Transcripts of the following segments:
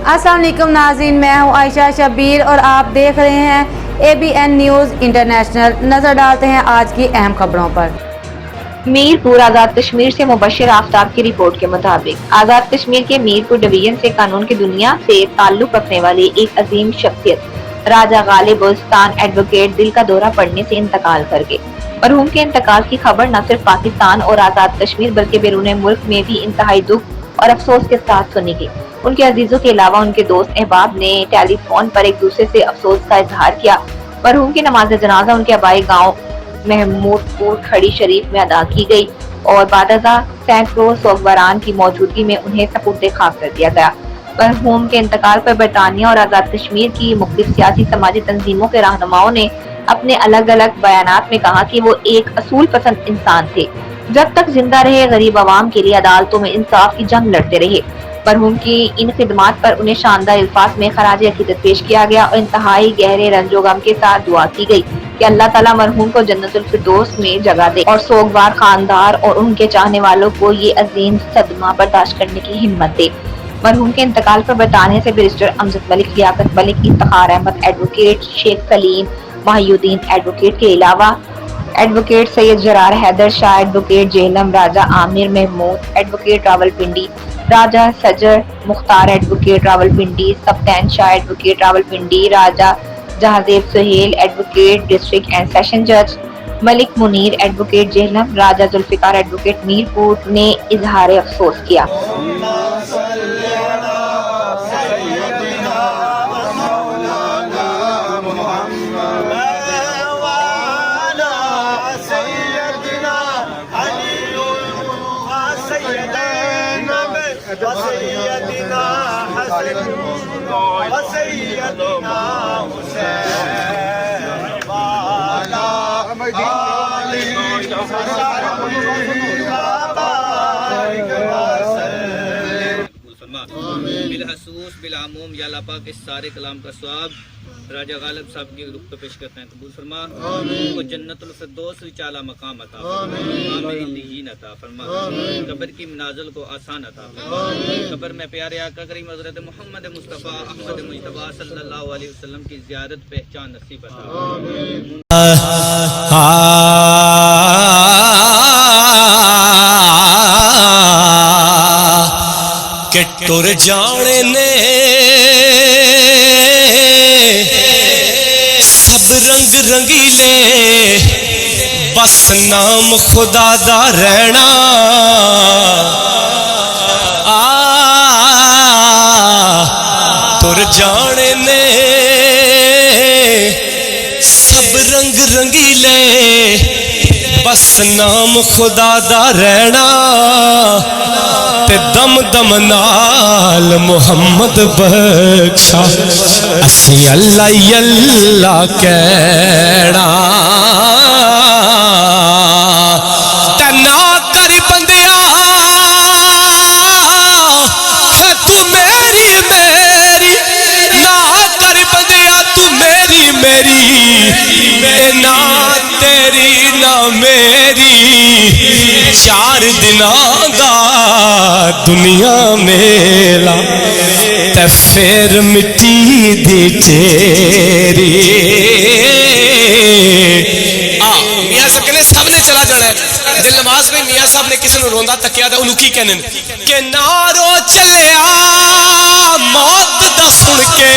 अस्सलाम वालेकुम नाज़रीन, मैं हूँ आयशा शबीर और आप देख रहे हैं ABN न्यूज़ इंटरनेशनल। नज़र डालते हैं आज की अहम खबरों पर। मीरपुर आज़ाद कश्मीर से मुबश्शिर आफ्ताब की रिपोर्ट के मुताबिक आज़ाद कश्मीर के मीरपुर डिवीजन से कानून की दुनिया से ताल्लुक रखने वाली एक अजीम शख्सियत राजा गालिब उस्तान एडवोकेट दिल का दौरा पड़ने से इंतकाल कर गए। मरहूम के इंतकाल की खबर न सिर्फ पाकिस्तान और आज़ाद कश्मीर बल्कि बैरून मुल्क में भी इंतहाई दुख और अफसोस के साथ सुनी गई। उनके अजीजों के अलावा उनके दोस्त अहबाब ने टेलीफोन पर एक दूसरे से अफसोस का इजहार किया। मरहूम की नमाज जनाजा उनके आबाई गाँव महमूदपुर खड़ी शरीफ में अदा की गई और बादजा सैकड़ों सोगवारान की मौजूदगी में उन्हें सपुर्दे खाक कर दिया गया। मरहूम के इंतकाल पर बरतानिया और आज़ाद कश्मीर की मुख्तलिफ सियासी समाजी तंजीमों के रहनुमाओं ने अपने अलग अलग बयानात में कहा कि वो एक असूल पसंद इंसान थे। जब तक जिंदा रहे गरीब आवाम के लिए अदालतों में इंसाफ की जंग लड़ते रहे। मरहूम की इन खिदमात पर उन्हें शानदार अल्फाज में खराज अकीदत पेश किया गया और इंतहाई गहरे रंजो गम के साथ दुआ की गई कि अल्लाह ताला मरहूम को जन्नतुल फिरदौस में जगह दे और सोगवार खानदार और उनके चाहने वालों को ये अजीम सदमा बर्दाश्त करने की हिम्मत दे। मरहूम के इंतकाल पर बरतानिया से barrister Amjad Malik, Liaquat Malik, Iftikhar Ahmed advocate, Sheikh Saleem Mohiuddin advocate के अलावा advocate Syed Zarar Haider Shah advocate, Jhelum Raja Aamir Mahmood advocate Rawalpindi, Raja Sajar Mukhtar advocate Rawalpindi, Sibtain Shah advocate Rawalpindi, Raja Jahanzeb Sohail advocate district and session जज, मलिक मुनीर एडवोकेट जेहलम, राजा जुल्फिकार एडवोकेट मीरपुर ने इजहार अफसोस किया। बिलहसूस बिलामूम या अल्लाह पाक इस सारे कलाम का सवाब राजा गालिब साहब की रुख पे पेश करते हैं, कबूल फरमा। उनको जन्नतुल फिरदौस विच आला मकाम अता फरमा, मकाम इल्लियीन अता फरमा, कब्र की मनाजिल को आसान अता फरमा, कब्र में प्यारे आका करीम हज़रत मोहम्मद मुस्तफ़ा अहमद मुज्तबा सल्लल्लाहु अलैहि वसल्लम की ज़ियारत पहचान नसीब अता के टुर जाने ने सब रंग रंगीले, बस नाम खुदा दा रहना। टुर जाने ने सब रंग रंगीले, बस नाम खुदा दा रहना। ते दम दम नाल मुहम्मद बख्शा, असी अल्लाह अल्लाह कहना। ते ना कर बंदिया है तू मेरी मेरी, ना कर बंदिया तू मेरी मेरी, ना तेरी ना मेरी। चार दिनां दा दुनिया मेला ते फिर मिट्टी दी तेरी। मियाँ साहब कहने सब ने चला जाना है। दिल नमाज में मियाँ साहब ने किसी ने रोंदा तकिया था, उन्होंने की कहने कि नारो चलिया मौत दा सुन के,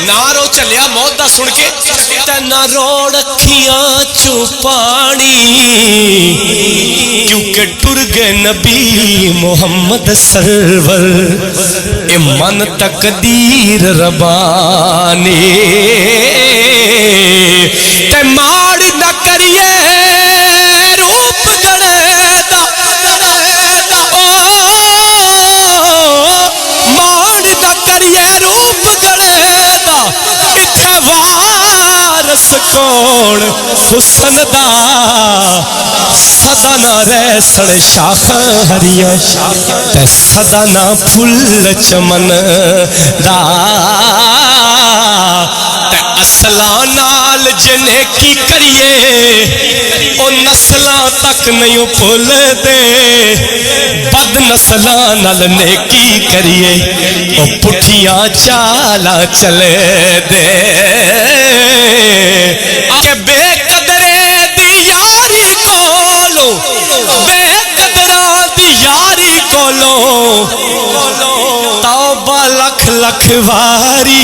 नारो चलिया मौत दा सुन के, ना रोड़ अखियां चू पानी, क्योंकि टुर गए नबी मोहम्मद सरवर। ए मन तकदीर रबानी ते माड़ न करिए रूप गणे दा, माड़ न करिए रूप गणे दा। इत्थे वारस कौन हुसन दा, सदा ना रैसण शाख हरिया ते सदा ना फुल चमन दा। نسلاں نال جنے کی کریے او نسلاں تک نہیں بھول دے بد نسلاں نال نیکی کریے او پٹھیاں چالا چلے دے کہ بے قدرے دی یاری کولو بے قدراں دی یاری کولو توبہ لکھ لکھ واری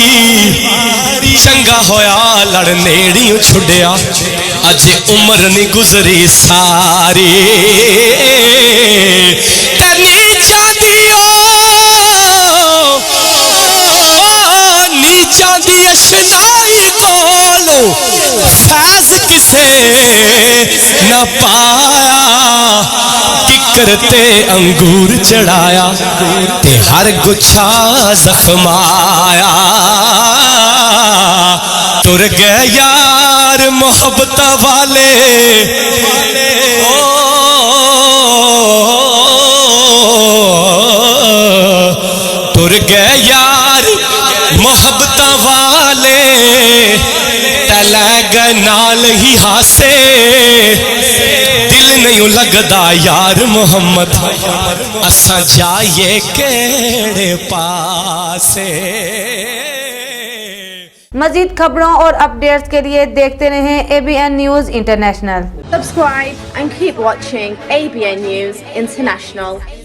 چنگا ہویا لڑ نیڑیوں چھڑیا اج عمر نہیں گزری ساری تے نیچاں دیو نیچاں دی اشنائی کولو فیض کسے نہ پایا کرتے انگور چڑھایا تے ہر گچھا زخمایا تر گئے یار محبت والے تر گئے یار محبت والے تلے گئے نال ہی ہاسے دل نہیں لگدا یار محمد اساں جائیے کیڑے پاسے مزید خبروں اور اپڈیٹس کے لیے دیکھتے رہیں ABN news international. Subscribe and keep watching ABN News International.